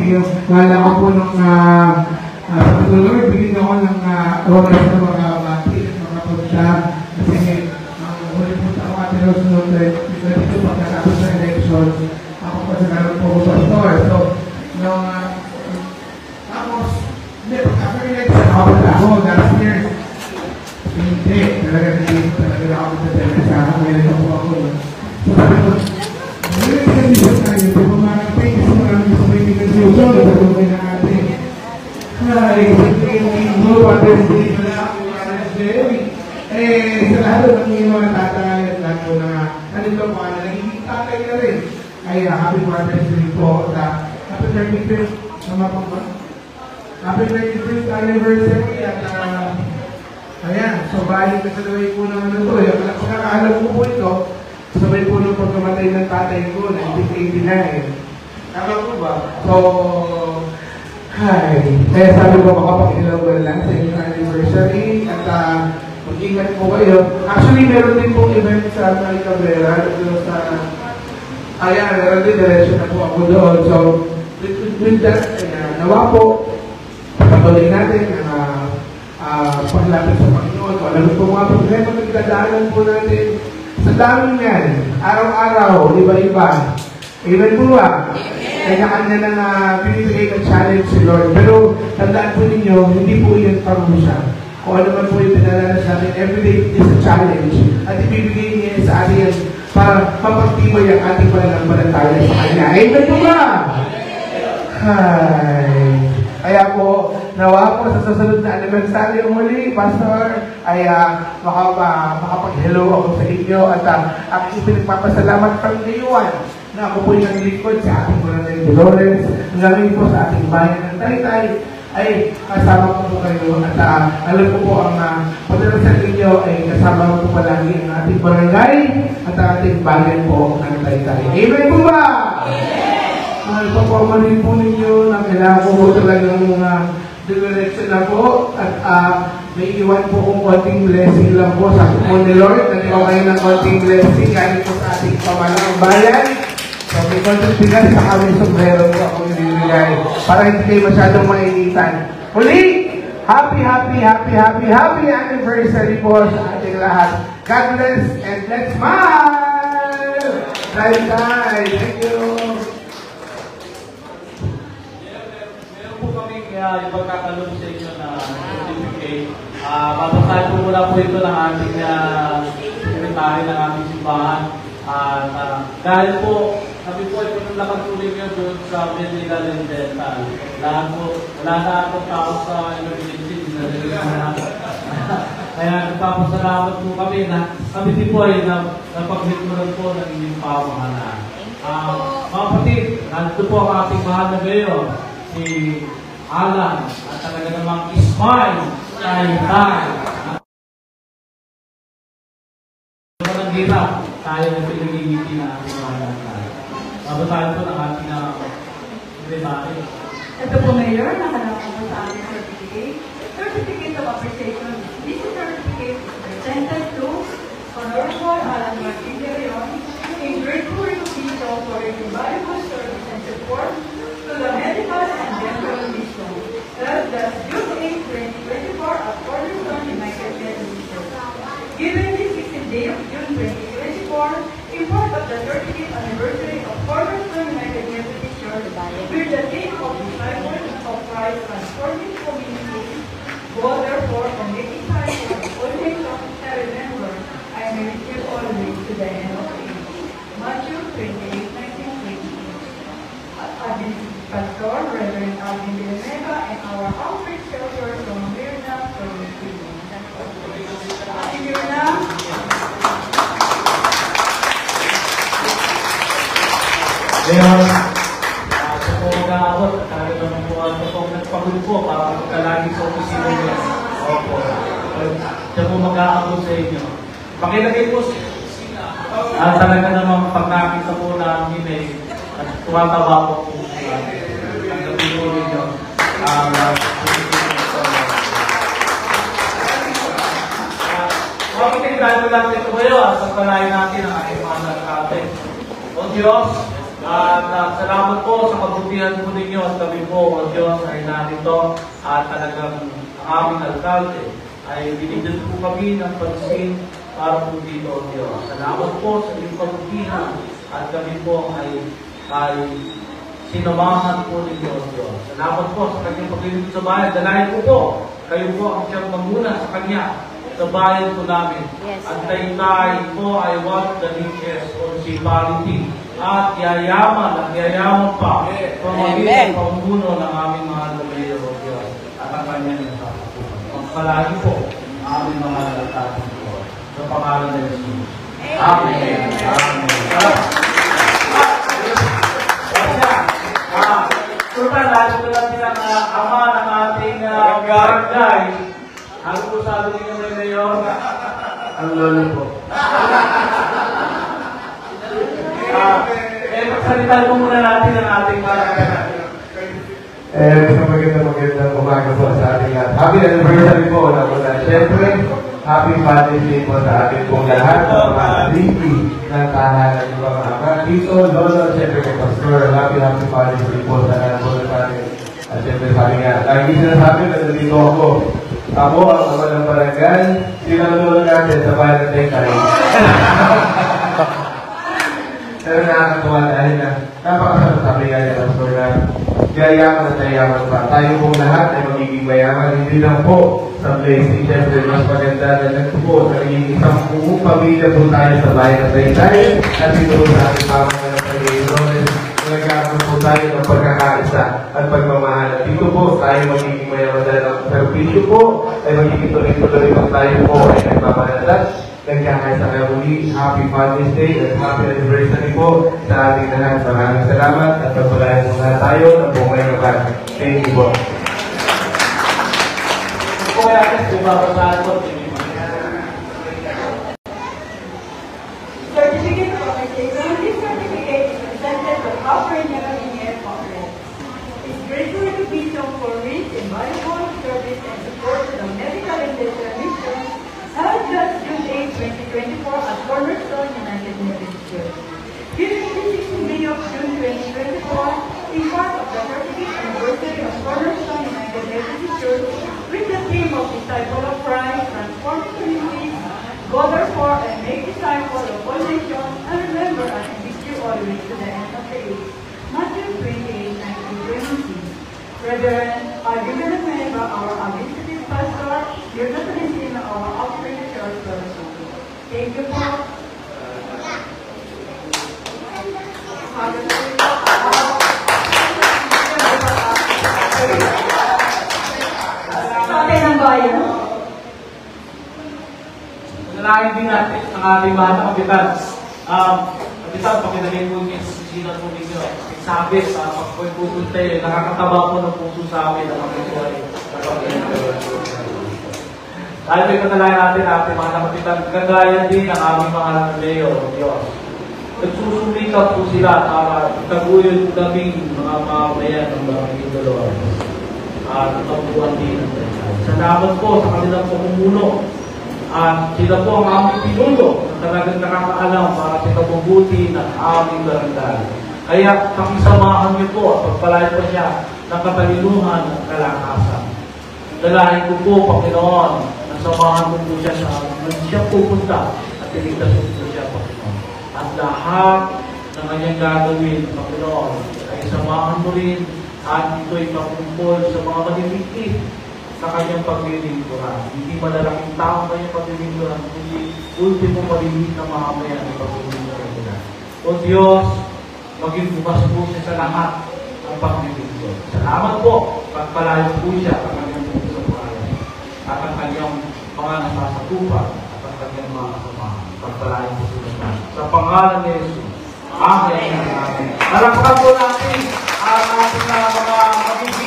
Nala ko po nung patuloy, bigyan ako ng oras na mga mati, mga punta. Kasi huli po ako atin ng sunod dito pagkatapos sa election. Ako pa sa karoon po ko pastor. So, nung tapos, hindi, after election, ako last year. Hindi, talaga hindi ako sa television. Ngayon ako ako. So, sabi ko, ngayon condition tayo, di ba mga pay, kasi maraming sa may condition, natulungin na natin. Ay, hindi mo Wednesday na ako, Wednesday. Sa lahat ng mga tatay at lahat ko na nandito ko, nagiging tatay na rin. Ay, happy Wednesday po. Happy 35th, naman po ba? Happy 35th anniversary at ayan, so balik na sa laway po naman ito. Pagkakaalam ko po ito, sabay po nung pagkamatay ng tatay ko, 1989. Tama po ba? So, hi. Kaya sabi ko, makapag-ilaw ko lang sa inyong anniversary at mag-ingat po kayo. Actually, meron din pong event sa May Cabrera. Ayan, meron din direction na po ako doon. So, with that, nawa po, patuloy natin ang paglapit sa Panginoon. Kung alam po mga problema na nagdadaanan po natin, sa dami niyan, araw-araw, iba-iba. Amen po ba? Kanya-kanya na pinibigay ng challenge si Lord. Pero tandaan po ninyo, hindi po yan parusa. Kung ano man po yung pinalalas natin, everyday is a challenge. At ibibigay niya sa atin yan para mapagtibay ang ating pananampalataya sa Kanya. Amen po ba? Hi. Kaya po, nawa po sa susunod na anniversary muli, Pastor, ay makapag-hello ako sa inyo at aking pinagpapasalamat from day one na ako po yung naglingkod sa ating Barangay Dolores, ngayon po sa ating bayan ng Taytay, ay kasama ko po kayo at alam ko po ang pagdarasan ninyo ay kasama ko po palagi ang ating barangay at ang ating bayan po ng Taytay. Amen po ba? Ipapamanin po ninyo na kailangan po talagang mga direction na po at may iwan po kong konting blessing lang po sa po ni Lord. Natiwa kayo ng konting blessing galing po sa ating pamalang bayan. So may konting bigas sa kami sombrero po ako nililagay para hindi kayo masyadong mainitan. Uli, happy anniversary po sa ating lahat. God bless and let's smile! Bye-bye! Thank you! Kaya yung pagkakalong sa inyo na certificate, babasahin po muna po ito ng ating sekretary ng aming simbahan. Dahil po, kami po ay pinulakatuloy nyo doon sa medical and dental. Wala na akong tao sa emergency. Kaya nagpapasalamat po kami na kami din po ay napag-hitulan po ng inyong pamahalaan. Mga kapatid, nandito po ang ating mahal na mayor, si Alan, at talaga namang smile tayo. Walang hirap, tayo na pinagigiti na ating mahalang tayo. Babasahin po ng ating secretary. Ito po, Mayor, nakalaman po sa ating certificate of appreciation. This certificate is presented to Honorable Alan Martin de Leon in grateful recognition for his invaluable service and support to the medical and dental mission. Thus, the June 8, 2024 at Cornerstone United Methodist Church. Given the 16th day of June 2024, in part of the 30th anniversary of Cornerstone United Methodist Church, with the theme of disciples of Christ transforming communities, go therefore and making time for the whole nation to remember, I may with you always to the end of age. Matthew 28, 19, 20. Pastor, Reverend Alvin Villanueva, and our outreach shelter from Mirna, Province. Mirna. Ngayon, sa po mag-aabot, talaga naman po ang nagpagod po para magkalagi sa opisina niya. Opo. Siya po mag-aabot sa inyo. Pakilagay po sa opisina. Talaga naman pag nakita po namin at tumatawa po po. Ang gabi po ninyo. Makiting dahil lang ito kayo sa palayan natin ang ating mga nagkate. O Diyos, At salamat po sa kabutihan po ninyo at kami po, o Diyos, ay narito at talagang ang aming alkalde ay binigyan po kami ng pansin para po dito, o Diyos. Salamat po sa inyong kabutihan at kami po ay sinamahan po ninyo, o Diyos. Salamat po sa kanyang paglilingkod sa bayan. Dalayan ko po, kayo po ang siyang mamuna sa kanya sa bayan po namin. Yes. At tayo po ay what the riches or municipality at yayaman pa pamaging ang pamumuno ng aming mga lumayo, o Diyos, at ang kanyang nasasatuhan. Pagpalagi po ang aming mga lalatasin po sa pangalan ng Jesus. Amen. Amen. Total, lalo ko lang silang ama ng ating barangay. Ano po sabi ninyo ng Mayor? Ang lolo po. Magsalitan po muna natin ang ating barangay. Magandang umaga po sa ating lahat. Happy anniversary po na muna. Siyempre, happy Father's Day po sa ating pong lahat. Sa mga Ricky ng tahanan ng mga ama. Tito, Lolo, siyempre kay Pastor. Happy Father's Day po sa lahat po natin. At siyempre, sabi nga, lagi sinasabi na nandito ako. Ako ang ama ng barangay. Sinalulong natin sa bayan ng Tekay. Pero nakakatuwa dahil na napakasarap sabi nga niya, Pastor, na yayaman at yayaman pa. Tayo pong lahat ay magiging mayaman. Hindi lang po sa blessing. Siyempre, mas maganda na nagpo po. Nagiging isang buong pamilya po tayo sa bayan ng Tekay. At dito po sa ating pamamayan ng Pag-iirones. Nagkakaroon po tayo ng pagkakaisa at pagmamahal. At dito po tayo magiging mayaman dahil ang servisyo po ay magiging tuloy-tuloy pag tayo po ay nagpapanalat. Nagkakaisa kayo muli. Happy Father's Day at happy anniversary po sa ating lahat. Maraming salamat at pagpalayan po na tayo ng buong ngayon. Thank you po. Kung kaya kasi babasahan po, Certificate of appreciation. This certificate is presented to Alfred Nyangalinger Conference. It's grateful to be shown for rich and valuable service and support to the medical and dental mission held just June 8, 2024 at Cornerstone United Methodist Church. During the 16th day of June 2024, in part of the 30th anniversary of Cornerstone United Methodist Church, with the theme of Disciple of Christ, transforming communities, go therefore and make disciples of all nations, and remember and convict you always to the end of the age. Matthew 28:19-20. Reverend Argument of Meneva, our administrative pastor, your Methodist our offering church person. Thank you for sa atin ang bayan. Nalangin din natin ang ating mga kapitan. Kapitan, pakilagay po niyo sa sino po ninyo. Sabi sa pagpupunta nakakataba po ng puso sa amin ang mga buhay. Dahil may kanalayan natin ating mga kapitan, kagaya din ang aming mga Leo, Diyos. Nagsusumikap po sila para taguyod kaming mga mamayan ng Barangay Dolores. At kabuuan din. Salamat po sa kanilang pamumuno. At sila po ang aming pinuno na talagang nakakaalam para sa kabubuti ng aming barangay. Kaya pakisamahan niyo po at pagpalain po siya ng katalinuhan at kalakasan. Dalahin ko po, Panginoon, na samahan mo po siya sa siya pupunta at iligtas po siya, Panginoon. At lahat ng kanyang gagawin, Panginoon, ay samahan mo rin at ito'y makumpol sa mga maliliit sa kanyang paglilingkuran. Hindi malalaking tao kanyang paglilingkuran, kundi ultimo maliliit na mamamayan ng paglilingkuran nila. O Diyos, maging bumas po siya sa lahat ng paglilingkuran. Salamat po, pagpalayo po siya ang kanyang puso sa buhay at ang kanyang mga nasasatupan at ang kanyang mga kasamahan. Pagpalayo po siya sa pangalan ni Jesus. Amen. Amen. Nalakpan po natin ang ating mga magiging